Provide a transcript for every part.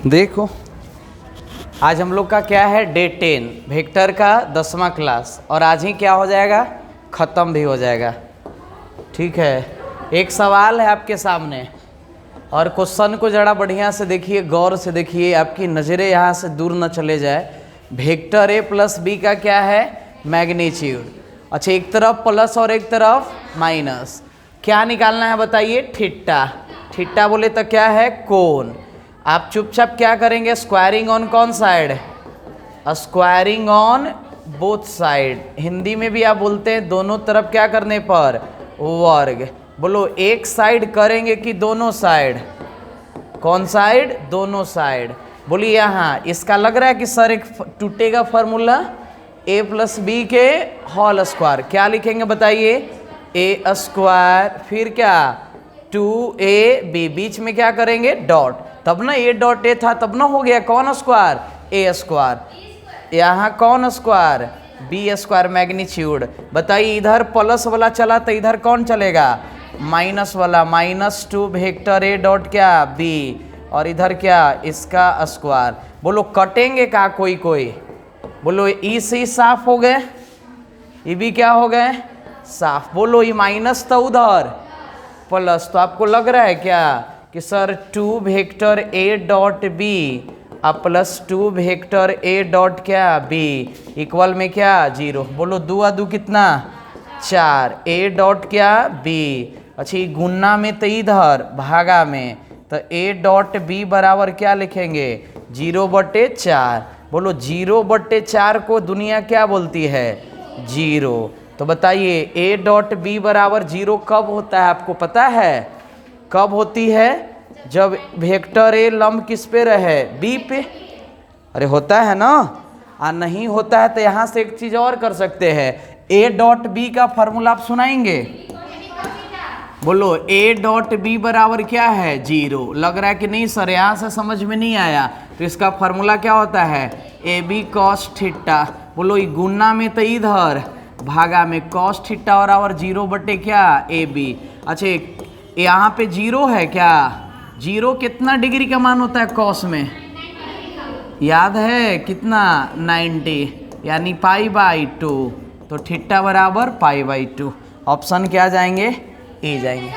देखो आज हम लोग का क्या है, डे 10 वेक्टर का 10वां क्लास, और आज ही क्या हो जाएगा, ख़त्म भी हो जाएगा। ठीक है, एक सवाल है आपके सामने और क्वेश्चन को ज़रा बढ़िया से देखिए, गौर से देखिए, आपकी नज़रें यहाँ से दूर न चले जाए। वेक्टर ए प्लस बी का क्या है, मैग्नीट्यूड। अच्छा, एक तरफ प्लस और एक तरफ माइनस, क्या निकालना है बताइए, थीटा। थीटा बोले तो क्या है, कोण। आप चुपचाप क्या करेंगे, स्क्वायरिंग ऑन कौन side, squaring on both side. Hindi में भी आप बोलते हैं दोनों तरफ क्या करने पर, वर्ग। बोलो एक साइड करेंगे कि दोनों साइड, कौन साइड, दोनों साइड। बोलिए यहाँ इसका लग रहा है कि सर एक टूटेगा फॉर्मूला, ए प्लस बी के होल स्क्वायर। क्या लिखेंगे बताइए, ए स्क्वायर, फिर क्या 2ab, बीच में क्या करेंगे, डॉट। तब ना ए डॉट ए था, तब ना हो गया कौन स्क्वायर, ए स्क्वायर। यहाँ कौन स्क्वायर, बी स्क्वायर मैग्नीट्यूड। बताइए इधर प्लस वाला चला तो इधर कौन चलेगा, माइनस वाला, -2 वेक्टर ए डॉट क्या बी, और इधर क्या इसका स्क्वायर। बोलो कटेंगे का कोई कोई, बोलो ई से साफ हो गए, ये भी क्या हो गए, साफ। बोलो ये माइनस तो उधर प्लस, तो आपको लग रहा है क्या कि sir 2 vector A dot B plus 2 vector A dot क्या बी इक्वल में क्या 0। बोलो 2 आ 2 कितना 4, ए डॉट क्या बी। अच्छा, गुन्ना में तो इधर भागा में, तो ए डॉट बी बराबर क्या लिखेंगे, 0/4। बोलो 0/4 को दुनिया क्या बोलती है, 0। तो बताइए ए डॉट बी बराबर 0 कब होता है, आपको पता है कब होती है, जब वेक्टर ए लंब किस पे रहे, बी पे। अरे होता है ना, नहीं होता है तो यहाँ से एक चीज़ और कर सकते हैं, ए डॉट बी का फॉर्मूला आप सुनाएंगे। बोलो ए डॉट बी बराबर क्या है, 0। लग रहा है कि नहीं सर यहाँ से समझ में नहीं आया, तो इसका फॉर्मूला क्या होता है, ए बी कॉस थीटा। बोलो गुन्ना में तो इधर, भागा में कॉस थीटा बराबर 0 क्या ए बी। अच्छा, यहाँ पे 0 है क्या, 0 कितना डिग्री का मान होता है कॉस में, याद है कितना, 90, यानी π/2। तो थीटा बराबर π/2। ऑप्शन क्या जाएंगे, ए जाएंगे।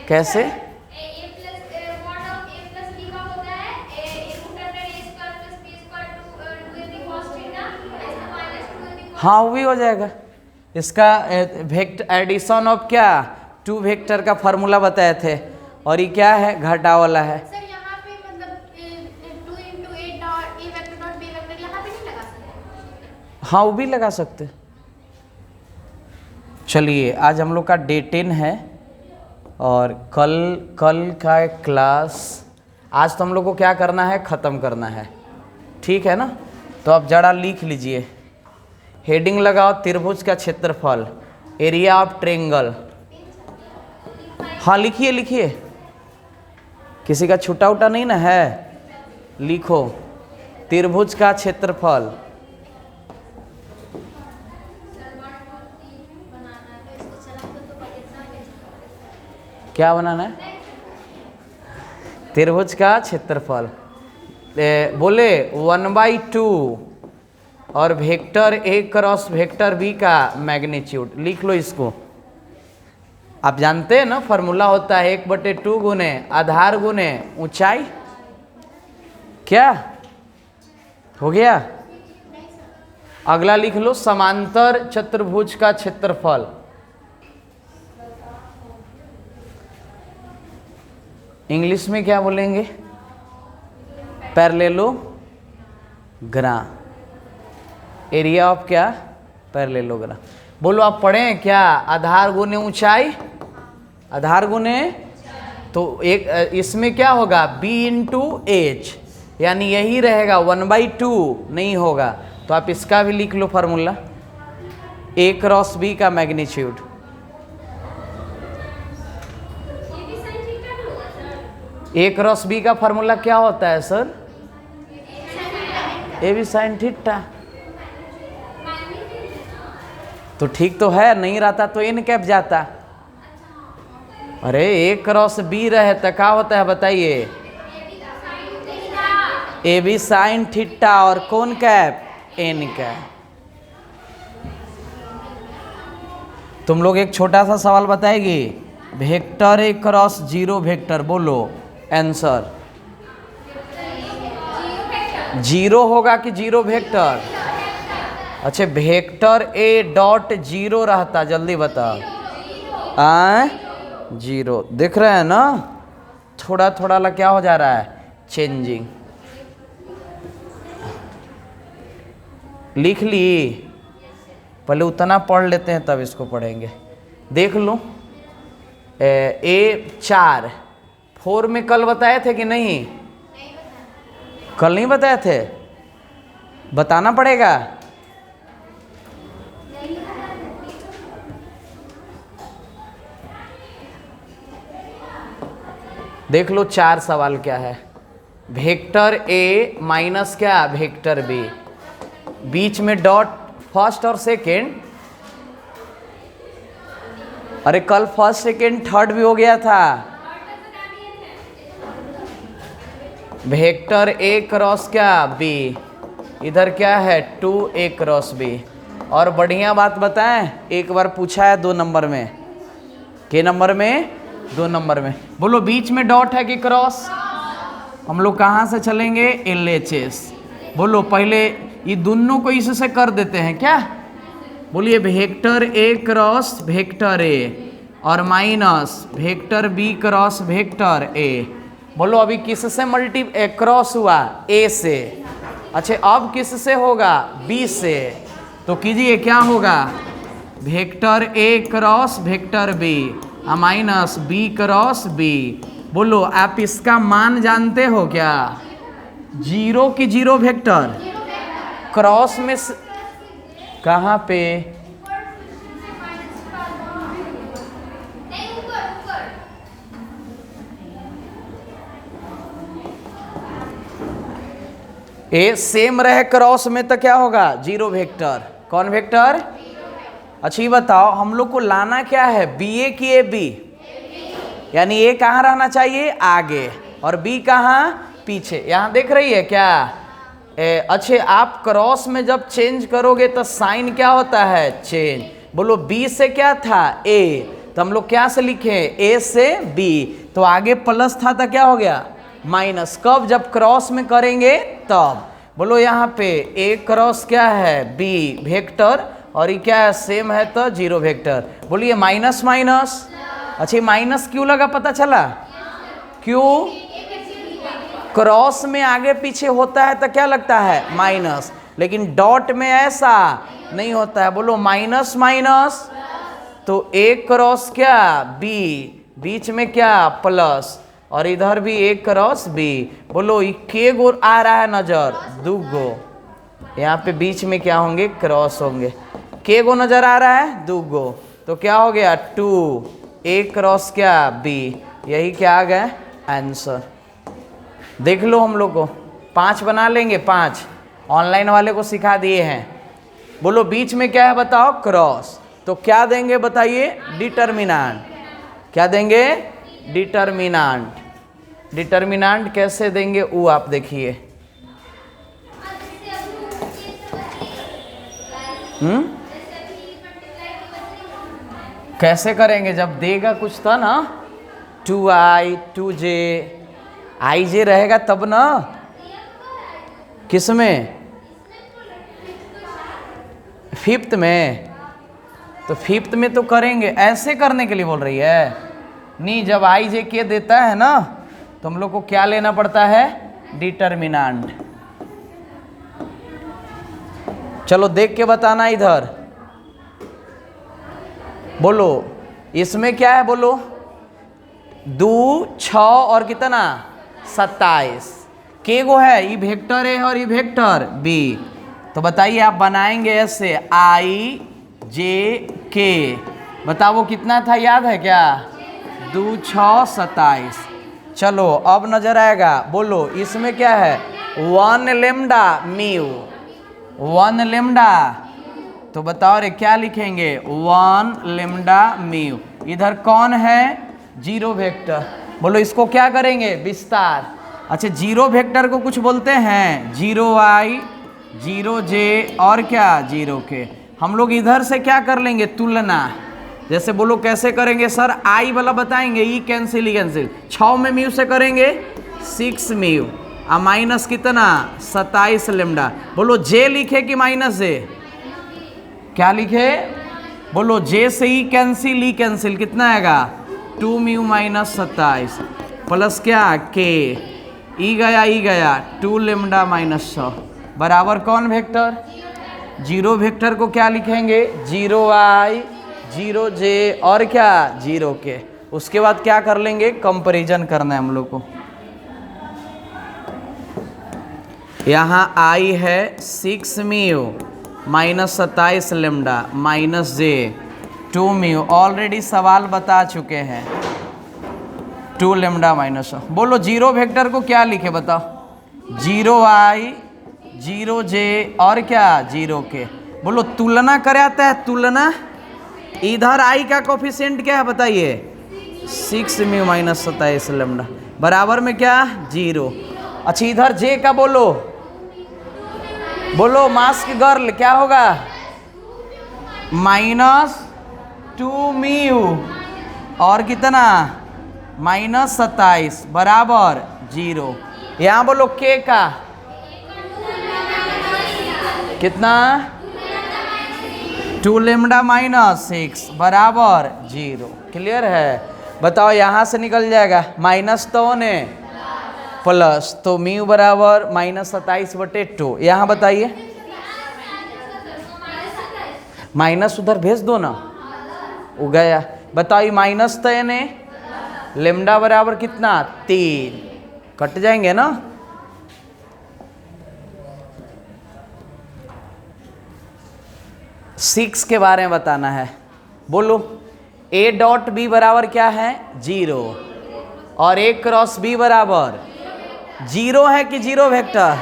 कैसे, हाँ वो भी हो जाएगा। इसका वेक्टर एडिशन ऑफ क्या 2 वेक्टर का फॉर्मूला बताए थे, और ये क्या है, घटा वाला है। सर यहाँ पे मतलब 2 × a dot a vector dot b vector यहाँ पे नहीं लगा सकते, हाँ वो भी लगा सकते। चलिए आज हम लोग का डे 10 है, और कल का क्लास आज तो हम लोग को क्या करना है, ख़त्म करना है। ठीक है ना, तो आप जरा लिख लीजिए, हेडिंग लगाओ, त्रिभुज का क्षेत्रफल, एरिया ऑफ ट्रेंगल। हाँ लिखिए लिखिए, किसी का छूटा उटा नहीं ना है, लिखो त्रिभुज का क्षेत्रफल। क्या बनाना है, त्रिभुज का क्षेत्रफल। बोले 1/2 और vector A cross vector B का मैग्नीट्यूड। लिख लो इसको, आप जानते हैं ना फॉर्मूला होता है 1/2 गुने आधार गुने ऊंचाई। क्या हो गया, अगला लिख लो समांतर चतुर्भुज का क्षेत्रफल। इंग्लिश में क्या बोलेंगे, पैरेललोग्राम। एरिया ऑफ क्या, पैरेललोग्राम। बोलो आप पढ़े हैं क्या, आधार गुने ऊंचाई, आधार गुने, तो एक इसमें क्या होगा, b × h, यानी यही रहेगा 1/2 नहीं होगा, तो आप इसका भी लिख लो फॉर्मूला, a क्रॉस b का मैग्नीट्यूड। a क्रॉस b का फॉर्मूला क्या होता है sir, A B sine theta. तो ठीक तो है, नहीं रहता तो n कैप जाता। अरे a क्रॉस b रहे तो क्या होता है बताइए, ए बी साइन थीटा और कौन कैप एन कैप। तुम लोग एक छोटा सा सवाल बताएगी, vector A cross zero vector, बोलो आंसर। जीरो होगा कि जीरो वेक्टर? अच्छा वेक्टर ए डॉट जीरो रहता, जल्दी बता। जीरो दिख रहे हैं ना, थोड़ा थोड़ा ला क्या हो जा रहा है, चेंजिंग। लिख ली? पहले उतना पढ़ लेते हैं तब इसको पढ़ेंगे। देख लो ए 4 4 में कल बताए थे कि नहीं? कल नहीं बताए थे, बताना पड़ेगा। देख लो 4 सवाल क्या है। वेक्टर ए माइनस क्या वेक्टर बी, बीच में डॉट फर्स्ट और सेकेंड। अरे कल फर्स्ट सेकेंड थर्ड भी हो गया था। वेक्टर ए क्रॉस क्या बी, इधर क्या है 2a क्रॉस बी। और बढ़िया बात बताएं, एक बार पूछा है 2 नंबर में, के नंबर में 2 नंबर में। बोलो बीच में डॉट है कि क्रॉस? हम लोग कहाँ से चलेंगे, LHS। बोलो पहले ये दोनों को इससे कर देते हैं क्या? बोलिए vector A cross vector A और minus vector B cross vector A. बोलो अभी किससे मल्टी क्रॉस हुआ, ए से। अच्छा अब किससे होगा, बी से। तो कीजिए क्या होगा, vector A cross vector B minus B cross B. बोलो आप इसका मान जानते हो क्या? जीरो की जीरो वेक्टर क्रॉस में कहाँ पे? ए सेम रहे क्रॉस में तो क्या होगा, जीरो वेक्टर। कौन वेक्टर? अच्छा ये बताओ हम लोग को लाना क्या है, बी ए की ए बी, यानी ए कहाँ रहना चाहिए, आगे, और बी कहाँ, पीछे। यहाँ देख रही है क्या? अच्छे आप क्रॉस में जब चेंज करोगे तो साइन क्या होता है, चेंज। बोलो बी से क्या था, ए, तो हम लोग क्या से लिखे, ए से बी। तो आगे प्लस था तो क्या हो गया, माइनस। कब, जब क्रॉस में करेंगे तब। बोलो यहाँ पे ए क्रॉस क्या है, बी वेक्टर, और ये क्या है, सेम है तो जीरो वेक्टर। बोलिए माइनस माइनस। अच्छा माइनस क्यों लगा, पता चला क्यों? क्रॉस में आगे पीछे होता है तो क्या लगता है, माइनस, लेकिन डॉट में ऐसा नहीं होता है। बोलो माइनस माइनस, तो ए क्रॉस क्या बी, बीच में क्या प्लस, और इधर भी ए क्रॉस बी। बोलो के गो आ रहा है नजर, 2 गो। यहाँ पे बीच में क्या होंगे, क्रॉस होंगे। के गो नजर आ रहा है, 2 गो, तो क्या हो गया 2 ए क्रॉस क्या बी। यही क्या आ गया आंसर। देख लो हम लोग को 5 बना लेंगे, 5 ऑनलाइन वाले को सिखा दिए हैं। बोलो बीच में क्या है बताओ, क्रॉस, तो क्या देंगे बताइए, डिटर्मिनेंट। क्या देंगे, डिटर्मिनेंट। डिटर्मिनेंट कैसे देंगे वो आप देखिए। कैसे करेंगे, जब देगा कुछ था ना, 2i 2j आई जे रहेगा तब ना। किस में, 5th में, तो 5th में तो करेंगे। ऐसे करने के लिए बोल रही है नहीं, जब आई जे के देता है ना तो हम लोग को क्या लेना पड़ता है, डिटर्मिनेंट। चलो देख के बताना इधर। बोलो इसमें क्या है, बोलो 2 6 और कितना 27। के गो है, ये वेक्टर है और ये वेक्टर बी। तो बताइए आप बनाएंगे ऐसे, आई जे के, बताओ कितना था, याद है क्या, 2 6 27। चलो अब नजर आएगा। बोलो इसमें क्या है, 1 लेम्डा म्यू, 1 लेम्डा, तो बताओ रे क्या लिखेंगे, 1 लेम्डा म्यू। इधर कौन है, जीरो वेक्टर। बोलो इसको क्या करेंगे, विस्तार। अच्छा, जीरो वेक्टर को कुछ बोलते हैं 0i 0j और क्या 0k। हम लोग इधर से क्या कर लेंगे, तुलना। जैसे बोलो कैसे करेंगे सर, आई वाला बताएंगे, ई कैंसिल ई कैंसिल। 6 में म्यू से करेंगे 6 म्यू, और माइनस कितना 27 लेमडा। बोलो जे लिखे कि माइनस जे, क्या लिखे, बोलो जे से ई कैंसिल कितना आएगा 2 म्यू माइनस 27 प्लस क्या के, ई गया 2 लेमडा माइनस 6 बराबर कौन वेक्टर, जीरो वेक्टर को क्या लिखेंगे 0i 0j और क्या 0k। उसके बाद क्या कर लेंगे, कंपैरिजन करना है हम लोग को। यहाँ i है 6 mu minus 27 lambda minus j 2 mu, already सवाल बता चुके हैं 2 लेमडा माइनस। बोलो जीरो वेक्टर को क्या लिखे बताओ, 0i 0j और क्या 0k। बोलो तुलना करे आता है, तुलना। इधर i का कोफिशिएंट क्या है बताइए 6 म्यू माइनस 27 लेमडा बराबर में क्या 0। अच्छा इधर j का बोलो, बोलो मास्क गर्ल क्या होगा माइनस 2 म्यू और कितना माइनस 27 बराबर 0। यहाँ बोलो k का कितना 2 लेमडा माइनस 6 बराबर 0। क्लियर है। बताओ यहाँ से निकल जाएगा माइनस तो ने प्लस, तो म्यू बराबर माइनस 27/2। यहाँ बताइए माइनस उधर भेज दो ना, वो गया। बताइए माइनस तो ने लेमडा बराबर कितना 3, कट जाएंगे ना। सिक्स के बारे में बताना है। बोलो a डॉट b बराबर क्या है 0 और a क्रॉस b बराबर 0 है कि जीरो वेक्टर,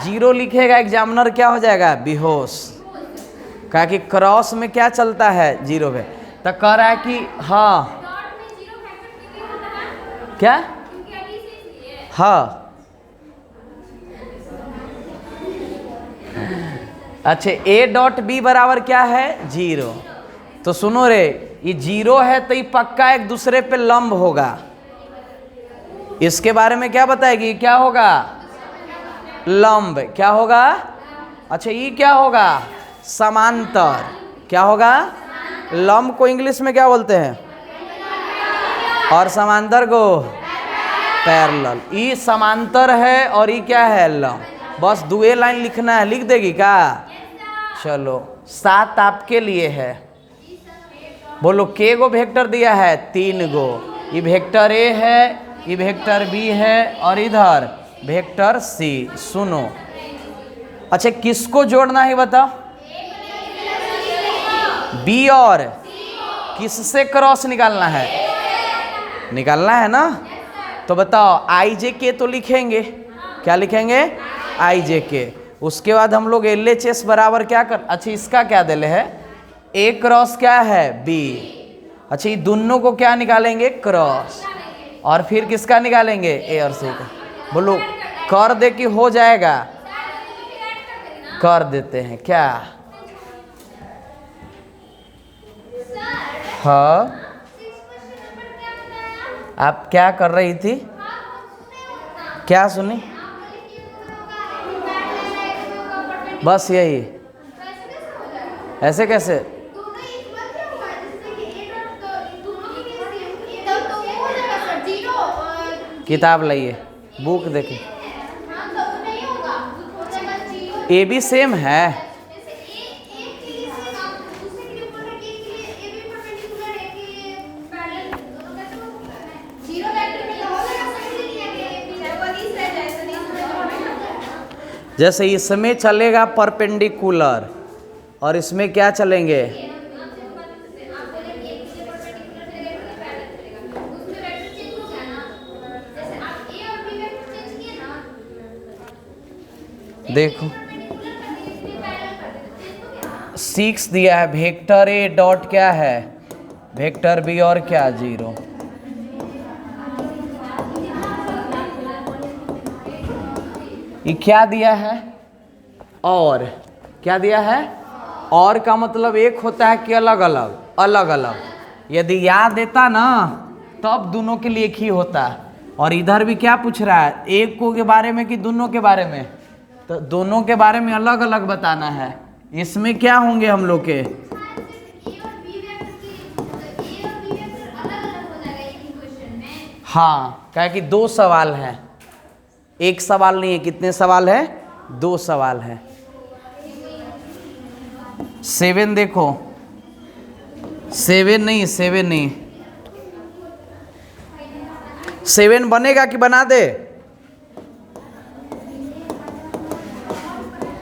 0 लिखेगा एग्जामिनर क्या हो जाएगा बेहोश, कहा कि क्रॉस में क्या चलता है 0 है। तो कह रहा है कि हाँ क्या, हाँ अच्छा a डॉट b बराबर क्या है 0। तो सुनो रे, ये 0 है तो ये पक्का एक दूसरे पे लंब होगा। इसके बारे में क्या बताएगी, क्या होगा लंब, क्या होगा। अच्छा ये क्या होगा समांतर, क्या होगा लंब को इंग्लिश में क्या बोलते हैं, और समांतर को पैरेलल। ये समांतर है और ये क्या है लंब। बस 2 लाइन लिखना है, लिख देगी क्या। चलो 7 आपके लिए है। बोलो के गो वेक्टर दिया है 3 गो, ये वेक्टर ए है, ये वेक्टर बी है और इधर वेक्टर सी। सुनो अच्छा किसको जोड़ना है बताओ, बी और किससे क्रॉस निकालना है, निकालना है ना। तो बताओ आई जे के तो लिखेंगे, क्या लिखेंगे आई जे के। उसके बाद हम लोग LHS बराबर क्या कर, अच्छा इसका क्या दिले है ए क्रॉस क्या है बी। अच्छा ये दोनों को क्या निकालेंगे क्रॉस, और फिर किसका निकालेंगे ए और सी का। बोलो कर दे कि हो जाएगा, कर देते हैं क्या। हाँ आप क्या कर रही थी, क्या सुनी, बस यही, ऐसे कैसे किताब लाइए बुक देखें, ए भी सेम है। जैसे इसमें चलेगा परपेंडिकुलर और इसमें क्या चलेंगे, देखो 6 दिया है, वेक्टर ए डॉट क्या है वेक्टर बी और क्या 0। ये क्या दिया है? और क्या दिया है? और का मतलब एक होता है कि अलग अलग? अलग अलग। यदि याद देता ना तब दोनों के लिए एक ही होता। और इधर भी क्या पूछ रहा है, एक को के बारे में कि दोनों के बारे में? तो दोनों के बारे में अलग अलग बताना है। इसमें क्या होंगे हम लोग के? हाँ, क्या कि 2 सवाल हैं, एक सवाल नहीं है। कितने सवाल है? 2 सवाल है। 7 देखो, 7 नहीं, 7 बनेगा कि बना दे?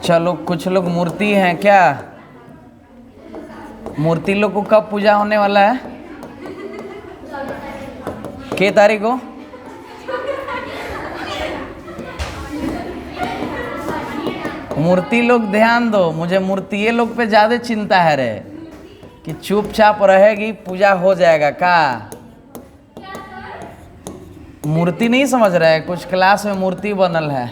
चलो, कुछ लोग मूर्ति हैं क्या? मूर्ति लोग को कब पूजा होने वाला है? के तारीख को? मूर्ति लोग ध्यान दो, मुझे मूर्ति लोग पे ज्यादा चिंता है रे, कि चुपचाप रहेगी, पूजा हो जाएगा का? मूर्ति नहीं समझ रहे? कुछ क्लास में मूर्ति बनल है।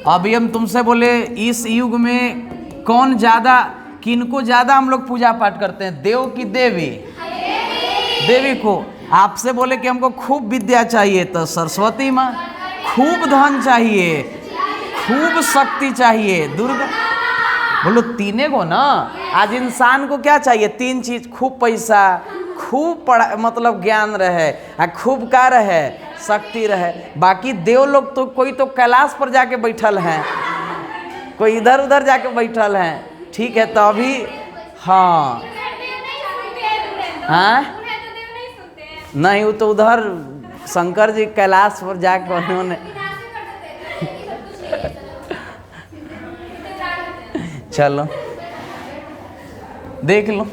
अभी हम तुमसे बोले इस युग में कौन ज्यादा, किनको ज्यादा हम लोग पूजा पाठ करते हैं, देव की देवी? देवी को। आपसे बोले कि हमको खूब विद्या चाहिए तो सरस्वती माँ, खूब धन चाहिए, खूब शक्ति चाहिए, दुर्गा। बोलो तीने को ना। आज इंसान को क्या चाहिए? 3 चीज, खूब पैसा, खूब पढ़ा मतलब ज्ञान रहे, खूब का रहे, शक्ति रहे। बाकी देव लोग तो कोई तो कैलाश पर जाके बैठल हैं, कोई इधर उधर जाके बैठल हैं। ठीक है, तो अभी हाँ हाँ नहीं, वो तो उधर शंकर जी कैलाश पर जाके उन्होंने चलो देख लो।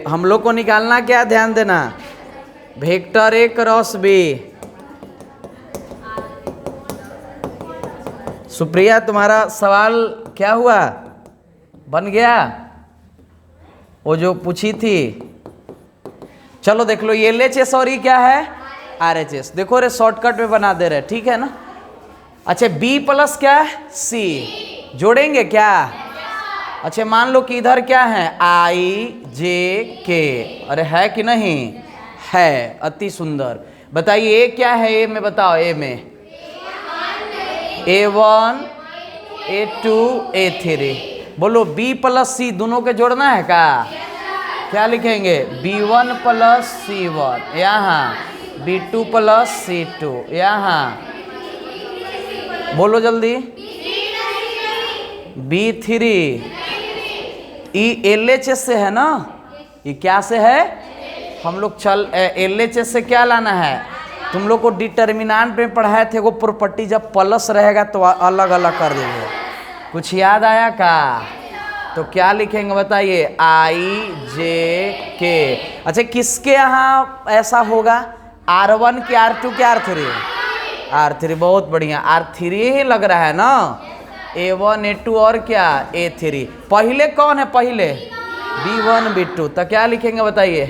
हम लोग को निकालना क्या, ध्यान देना, vector A cross B। Supriya, तुम्हारा सवाल क्या हुआ? बन गया वो जो पूछी थी? चलो देख लो, ये LHS और ये क्या है? RHS। देखो रे, शॉर्टकट में बना दे रहे, ठीक है ना? अच्छा, B प्लस क्या है? C जोड़ेंगे क्या? अच्छा, मान लो कि इधर क्या है? IJK। अरे है कि नहीं? है, अति सुंदर। बताइए A क्या है? A में बताओ, A में A1 A2 A3। बोलो B प्लस C दोनों के जोड़ना है का? क्या लिखेंगे? B1 प्लस C1 यहाँ, B2 प्लस C2 यहाँ। बोलो जल्दी। B3 ये LHS से है ना? ये क्या से है? हम लोग चल LHS से क्या लाना है? तुम लोग को डिटर्मिनेंट में पढ़ाए थे, वो प्रॉपर्टी जब प्लस रहेगा तो अलग अलग कर देंगे। कुछ याद आया का? तो क्या लिखेंगे बताइए? IJK। अच्छा, किसके यहाँ ऐसा होगा? R1 के, R2 के, R3? R3। बहुत बढ़िया, R3 ही लग रहा है ना? A1 A2 और क्या? A3। पहले कौन है? पहले B1 B2। तो क्या लिखेंगे बताइए?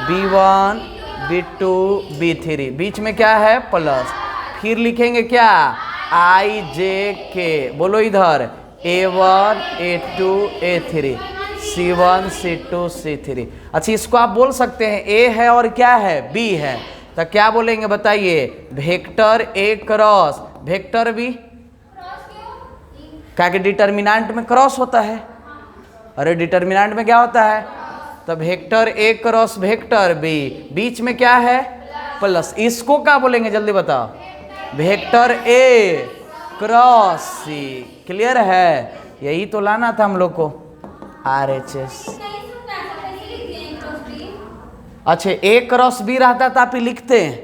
B1 B2 B3। बीच में क्या है? प्लस। फिर लिखेंगे क्या? IJK। बोलो इधर A1 A2 A3 C1 C2 C3। अच्छा, इसको आप बोल सकते हैं A है और क्या है? B है। तो क्या बोलेंगे बताइए? Vector A cross vector B। क्या कि डिटर्मिनेंट में क्रॉस होता है? अरे डिटर्मिनेंट में क्या होता है? तो vector A cross vector B, बीच में क्या है? प्लस। इसको क्या बोलेंगे जल्दी बताओ? Vector A cross C। Clear है? यही तो लाना था हम लोग को, RHS। अच्छा, A क्रॉस B रहता तो आप ही लिखते हैं?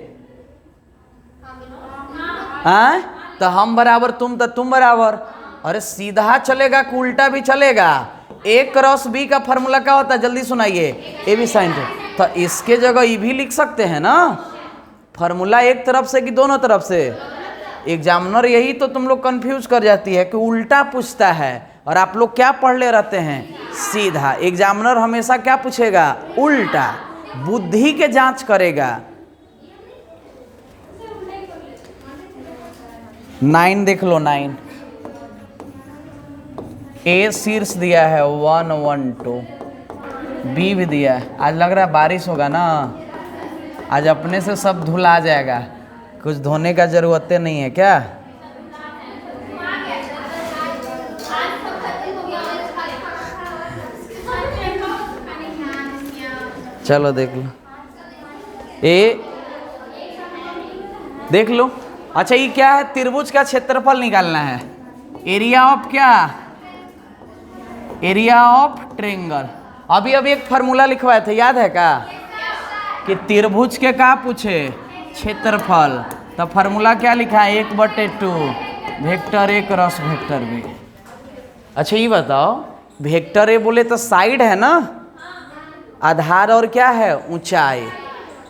तो हम बराबर तुम, तो तुम बराबर। अरे सीधा चलेगा कि उल्टा भी चलेगा? A क्रॉस B का फॉर्मूला क्या होता है? जल्दी सुनाइए। A B sine. तो इसके जगह ये भी लिख सकते हैं ना? फॉर्मूला एक तरफ से कि दोनों तरफ से? एग्जामिनर यही तो तुम लोग कंफ्यूज कर जाती है कि उल्टा पूछता है, और आप लोग क्या पढ़ ले रहते हैं? सीधा। एग्जामिनर हमेशा क्या पूछेगा? उल्टा। बुद्धि के जांच करेगा। 9 देख लो 9। ए शीर्ष दिया है 1 1 2, बी भी दिया है। आज लग रहा है बारिश होगा ना, आज अपने से सब धुला जाएगा, कुछ धोने का जरूरत नहीं है क्या। चलो देख लो ए, देख लो। अच्छा ये क्या है, त्रिभुज का क्षेत्रफल निकालना है। एरिया ऑफ क्या, एरिया ऑफ ट्रायंगल। अभी अभी एक फार्मूला लिखवाए थे, याद है क्या, कि त्रिभुज के क्या पूछे, क्षेत्रफल। तो फार्मूला क्या लिखा है, 1/2 vector A cross vector B. अच्छा ये बताओ, वेक्टर ए बोले तो साइड है ना, आधार और क्या है, ऊंचाई।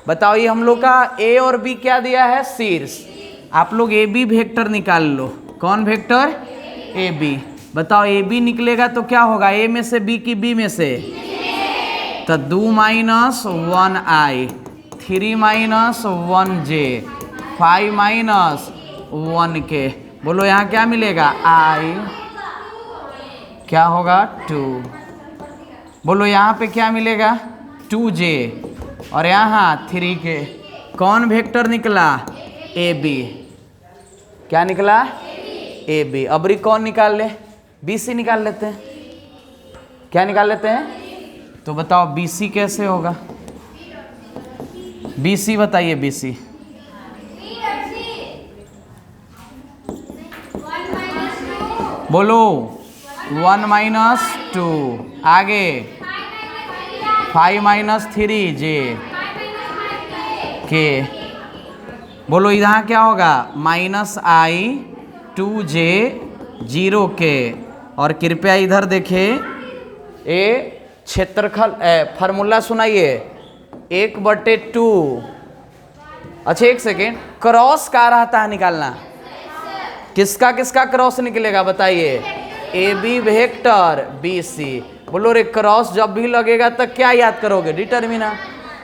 बताओ ये हम लोग का ए और बी क्या दिया है, शीर्ष। आप लोग ए बी वेक्टर निकाल लो। कौन वेक्टर, ए बी। बताओ ए बी निकलेगा तो क्या होगा, ए में से बी की बी में से, तो 2 - 1 i, 3 - 1 j, 5 - 1 k। बोलो यहाँ क्या मिलेगा, i क्या होगा 2। बोलो यहाँ पे क्या मिलेगा, 2j, और यहाँ 3k। कौन वेक्टर निकला, ए बी। क्या निकला, ए बी। अबरी कौन निकाल ले, बी सी निकाल लेते हैं। क्या निकाल लेते हैं, तो बताओ बी सी कैसे होगा, बी सी बताइए, बी सी। बोलो 1 - 2, आगे 5 - 3j के। बोलो यहाँ क्या होगा, -i 2j 0k। और कृपया इधर देखिए, ए क्षेत्रफल फार्मूला सुनाइए, 1/2। अच्छा एक सेकेंड, क्रॉस का रहता है निकालना, किसका किसका क्रॉस निकलेगा बताइए, A B vector B C. बोलो रे क्रॉस जब भी लगेगा तो क्या याद करोगे, डिटरमिनर।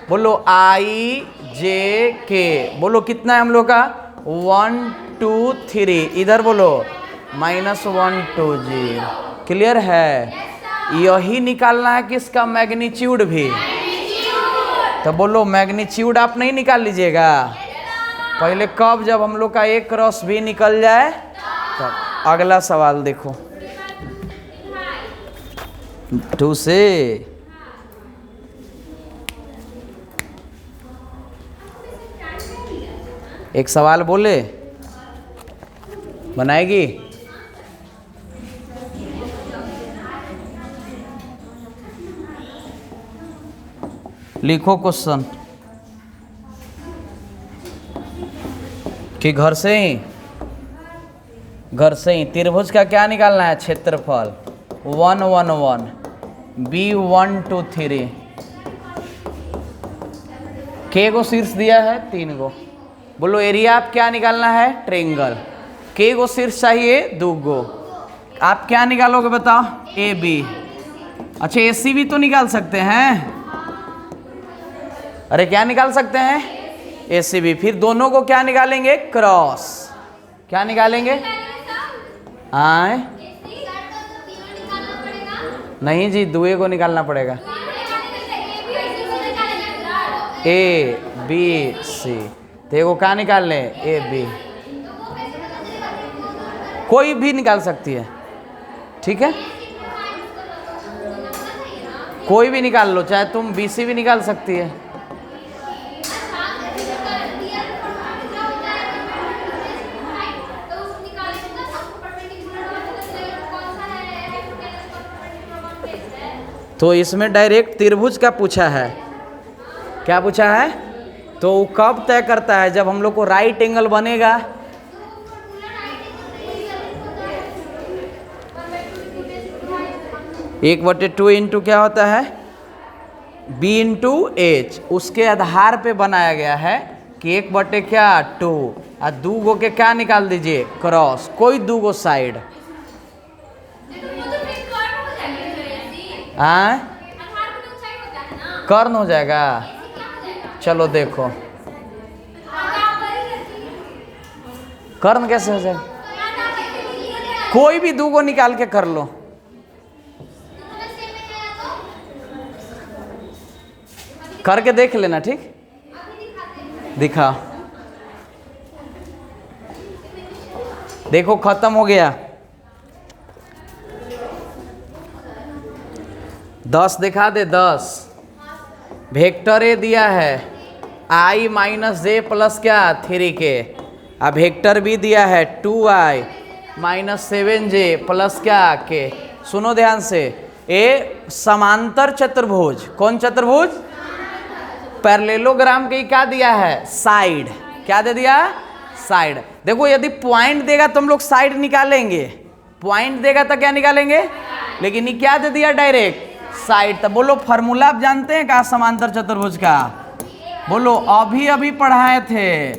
बोलो आई जे के। बोलो कितना है हम लोग का, 1 2 3। इधर बोलो -1 2 0। क्लियर है, यही निकालना है किसका, मैग्नीट्यूड भी। तो बोलो मैग्नीट्यूड आप नहीं निकाल लीजिएगा पहले, कब, जब हम लोग का एक क्रॉस भी निकल जाए। तो अगला सवाल देखो 2 से। एक सवाल बोले, बनाएगी। लिखो क्वेश्चन, कि घर से ही, घर से ही त्रिभुज का क्या निकालना है, क्षेत्रफल। 1 1 1, बी 1 2 3, के को शीर्ष दिया है 3 गो। बोलो एरिया आप क्या निकालना है, ट्रायंगल। के को शीर्ष चाहिए 2 गो। आप क्या निकालोगे बताओ, ए बी। अच्छा ए सी भी तो निकाल सकते हैं, अरे क्या निकाल सकते हैं, ए सी बी। फिर दोनों को क्या निकालेंगे, क्रॉस। क्या निकालेंगे, आए नहीं जी, दुए को निकालना पड़ेगा, ए बी सी। देखो क्या निकाल लें, ए बी, कोई भी निकाल सकती है, ठीक है, कोई भी निकाल लो, चाहे तुम बी सी भी निकाल सकती है। तो इसमें डायरेक्ट त्रिभुज का पूछा है, क्या पूछा है, तो वो कब तय करता है, जब हम लोग को राइट एंगल बनेगा। एक बटे 2 इंटू क्या होता है, b इंटू एच। उसके आधार पे बनाया गया है कि 1 बटे क्या 2, और 2 गो के क्या निकाल दीजिए, क्रॉस, कोई 2 गो साइड। कर्ण हो जाएगा। चलो देखो कर्ण कैसे हो जाएगा, कोई भी दो को निकाल के कर लो। दोनों में सेम है या तो करके देख लेना, ठीक। अभी दिखाते हैं। दिखा, देखो खत्म हो गया। 10 दिखा दे, 10 वेक्टर ए दिया है i माइनस जे प्लस क्या 3k, अब वेक्टर भी दिया है 2i माइनस 7j प्लस क्या k। सुनो ध्यान से, ए समांतर चतुर्भुज, कौन चतुर्भुज? पैरेललोग्राम के क्या दिया है? साइड। क्या दे दिया? साइड। देखो यदि पॉइंट देगा तो हम लोग साइड निकालेंगे, पॉइंट देगा तो क्या निकालेंगे, लेकिन ये क्या दे दिया? Direct side. तो बोलो फॉर्मूला आप जानते हैं क्या समांतर चतुर्भुज का? बोलो, अभी अभी पढ़ाए थे।